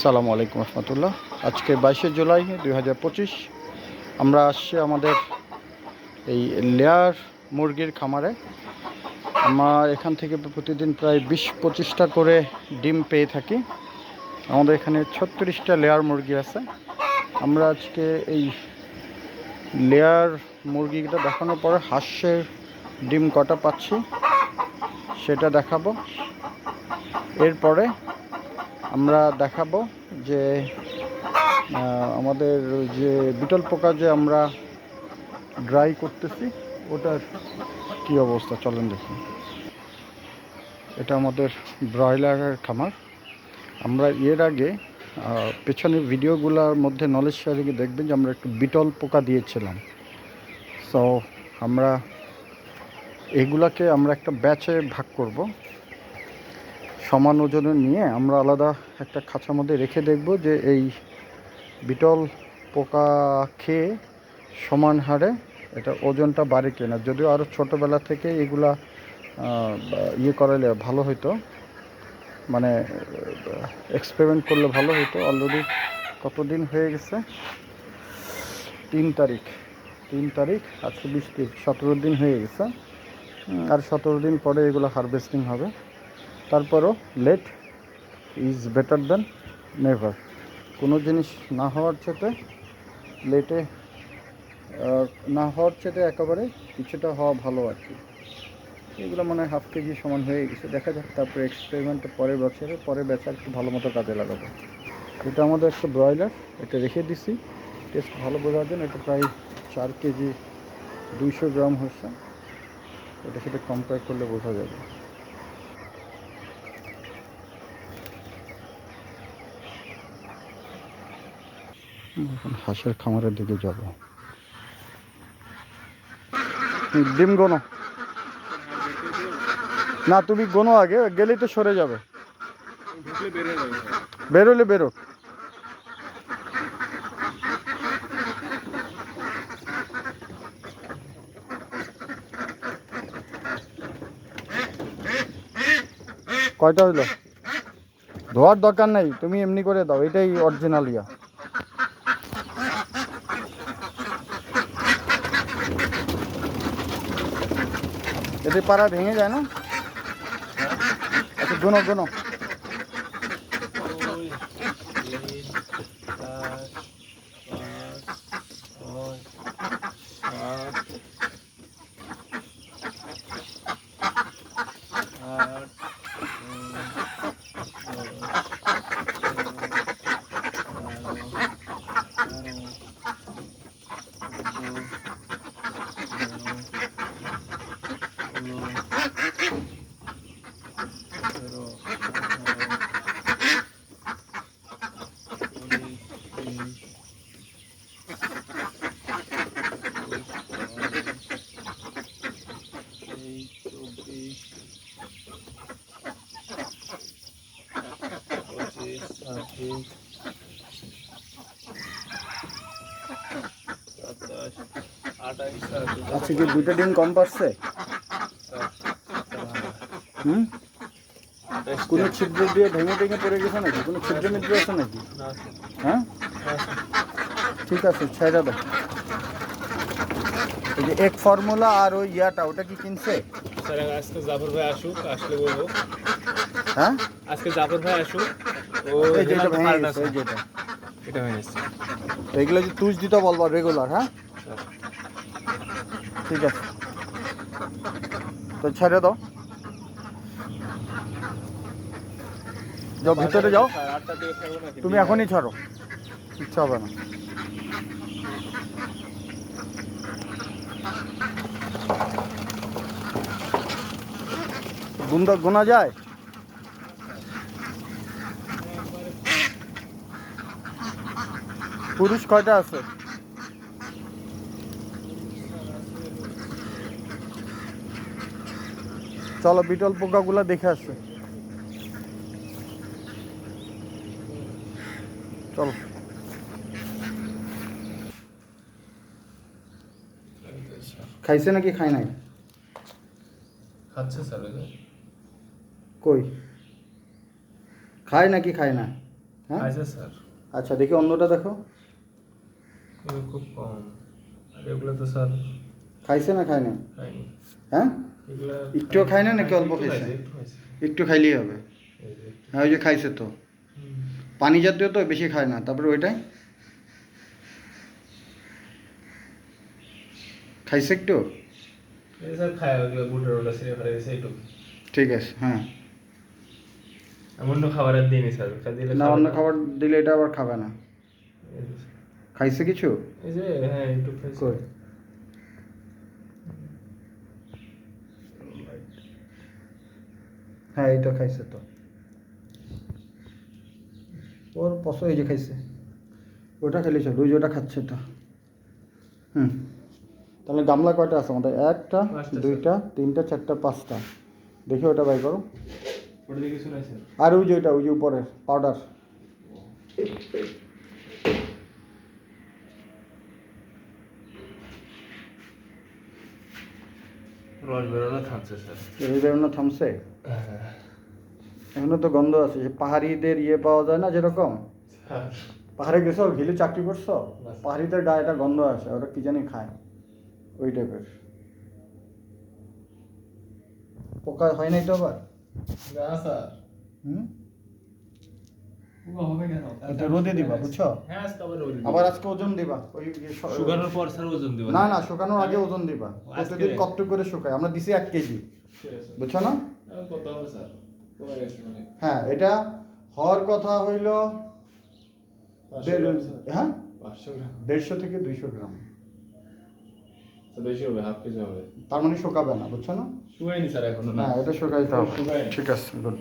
আসসালামু আলাইকুম রহমতুল্লাহ। আজকে 22শে জুলাই 2025 আমরা আসছি আমাদের এই লেয়ার মুরগির খামারে। আমার এখান থেকে প্রতিদিন প্রায় 20-25টা করে ডিম পেয়ে থাকি। আমাদের এখানে 36টা লেয়ার মুরগি আছে। আমরা আজকে এই লেয়ার মুরগিটা দেখানোর পরে হাঁসের ডিম কটা পাচ্ছি সেটা দেখাবো। এরপরে আমরা দেখাবো যে আমাদের যে বিটল পোকা যে আমরা ড্রাই করতেছি ওটার কি অবস্থা চলেন দেখি। এটা আমাদের ব্রয়লারের খামার। আমরা এর আগে পেছনের ভিডিওগুলোর মধ্যে নলেজ শেয়ারিংয়ে দেখবেন যে আমরা একটু বিটল পোকা দিয়েছিলাম। সো আমরা এগুলাকে আমরা একটা ব্যাচে ভাগ করব, সমান ওজনে নিয়ে আমরা আলাদা একটা খাঁচার মধ্যে রেখে দেখব যে এই বিটল পোকা খেয়ে সমান হারে এটা ওজনটা বাড়ে কিনা। যদিও আরও ছোটোবেলা থেকে এগুলা ইয়ে করালে ভালো হতো, মানে এক্সপেরিমেন্ট করলে ভালো হতো। অলরেডি কতদিন হয়ে গেছে, 3 তারিখ, আজকে 20 তারিখ, 17 দিন হয়ে গেছে। আর 17 দিন পরে এগুলো হারভেস্টিং হবে। তারপরও late is better than never. কোনো জিনিস না হওয়ার চেয়ে লেটে না হওয়ার চেয়ে একেবারে কিছুটা হওয়া ভালো আর কি। এগুলো মানে হাফ কেজি সমান হয়ে গেছে। দেখা যাক তারপরে এক্সপেরিমেন্টে পরের ব্যাচে একটু ভালো মতো কাজে লাগাবো। এটা আমাদের একটা ব্রয়লার, এটা রেখে দিছি টেস্ট ভালো বোঝার জন্য। এটা প্রায় 4 কেজি 200 গ্রাম হচ্ছে। এটার সাথে কম্পেয়ার করলে বোঝা যাবে। এখন হাঁসের খামারের দিকে যাব। ডিম গোনো না, তুমি গোনো আগে, গেলেই তো সরে যাবে। বেরোলে বেরো। কয়টা হইলো? ধোয়ার দরকার নাই, তুমি এমনি করে দাও, এটাই অরিজিনাল ইয়া। এতে পাড়া ভেঙে যায় না? আচ্ছা গোনো গোনো। আচ্ছা, কি 2টা ডিম কম পাচ্ছে? কোনো ছিদ্র দিয়ে ভেঙে পড়ে গেছে নাকি? কোনো ছিদ্র মিদ্র আছে নাকি? হ্যাঁ, ঠিক আছে, ছেড়ে দাও। এই যে এক ফর্মুলা আর ওই ইয়াটা, ওটা কি কিনছে? আজকে জাফর ভাই আসুক, আসলে বলবো। হ্যাঁ, আজকে জাফর ভাই আসুক। ও এই যেটা ভেঙে গেছে, এই যেটা, এটা হয়ে গেছে। এইগুলো যে তুষ দিতে বলবা রেগুলার। হ্যাঁ, ঠিক আছে, তো ছেড়ে দাও। যাও ভিতরে যাও, তুমি এখনই ছাড়ো, ইচ্ছা হবে না। গুন্দা গোনা যায়? পুরুষ কয়টা আছে? চলো বিটল পোকাগুলো দেখে আসছে। চলো। খাইছে নাকি খাই নাই? খাচ্ছে স্যার। কই খায় নাকি খায় না? হ্যাঁ আছে স্যার, আচ্ছা দেখি অন্যটা দেখো। এগুলো খুব কম। আর এগুলো তো স্যার খাইছে না খায় না? খাইনি। হ্যাঁ এগুলো একটুও খায় না নাকি অল্প একটু খাইছে? একটু খাইছে। একটু খাইলেই হবে। এই যে একটু। হ্যাঁ ওই যে খাইছে তো, হুম। পানি জাতীয় তো বেশি খায় না। তারপরে ওইটাই খাইছে একটু। এই যে স্যার খায় ওগুলো বুটের ওটা ছিঁড়ে ফেলে দিয়েছে এইটুকু। ঠিক আছে হ্যাঁ। এমন তো খাবার আর দিইনি স্যার, খাই দিলে না খাবে অন্য না। খাবার দিলে এটা আবার খাবে না। এই যে, খাইছে কিছু? এই যে হ্যাঁ একটু খাইছে। কই হ্যাঁ এইটা খাইছে তো, ওর পছন্দ। এই যে খাইছে, ওটা খেলে চল, ওই যে ওটা খাচ্ছে তো। হুম তাহলে গামলা কয়টা আছে আমাদের? একটা, পাঁচটা, দুইটা, তিনটা, চারটা, পাঁচটা। দেখি ওটা বাই করো। ওটা দিয়ে কিছু নাই স্যার। আর ওই যে ওইটা, ওই যে উপরের পাউডার। রস বেরোনো থামছে স্যার। এই বেরোনো থামছে? হ্যাঁ এখনো তো গন্ধ আছে। যে পাহাড়িদের ইয়ে পাওয়া যায় না যেরকম, স্যার। পাহাড়ে গেছো, ঘিলে চাকরি করছো, না। পাহাড়িদের গায়ে একটা গন্ধ আসে, ওরা কি জানি খায়, ওই টাইপের। পোকা হয় নাই তো আবার? না স্যার। হুম হবে কেন? এটা রোদে দিবা বুঝছো? হ্যাঁ আজকে আবার রোদ দিবা। আবার আজকে ওজন দিবা ওই শুকানোর পর স্যার ওজন দিবা। না না শুকানোর আগে ওজন দিবা। আজকে? প্রতিদিন কত করে শুকায়? আমরা দিছি 1 কেজি, ঠিক আছে। বুঝছো না? কত হবে স্যার? কমে গেছে মানে। হ্যাঁ এটা হওয়ার কথা হইল 500 গ্রাম স্যার। হ্যাঁ 500 গ্রাম। 150 থেকে 200 গ্রাম। তো বেশি হবে, হাফ কেজি হবে। তার মানে শুকাবে না, বুঝছো না? শুকায়নি স্যার এখনো না। হ্যাঁ এটা শুকাইতে হবে। শুকায়নি। ঠিক আছে গুড।